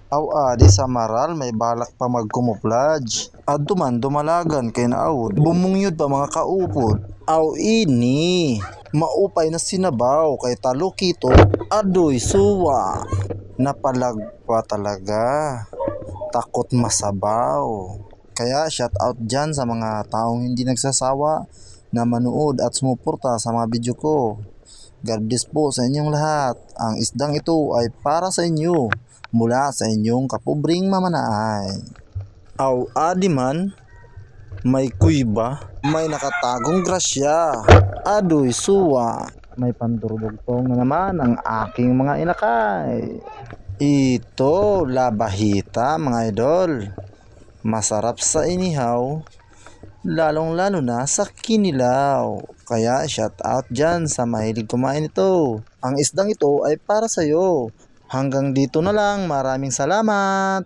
Aw adi sa maral may balak pa magkumupladge. Adto man dumalagan kay naawod. Bumungyod pa mga kaupod. Aw ini. Maupay na sinabaw kay talukito. Adoy suwa. Napalagpa talaga. Takot masabaw. Kaya shout out dyan sa mga taong hindi nagsasawa na manood at sumuporta sa mga video ko. God bless po sa inyong lahat. Ang isdang ito ay para sa inyo mula sa inyong kapubring mamanaay. Aw adi man, may kuiba, may nakatagong grasya. Adoy suwa. May pandurugtong na naman ang aking mga inakay. Ito, labahita mga idol. Masarap sa inihaw, lalong lalo na sa kinilaw. Kaya shout out dyan sa mahilig kumain ito. Ang isdang ito ay para sa'yo. Hanggang dito na lang, maraming salamat.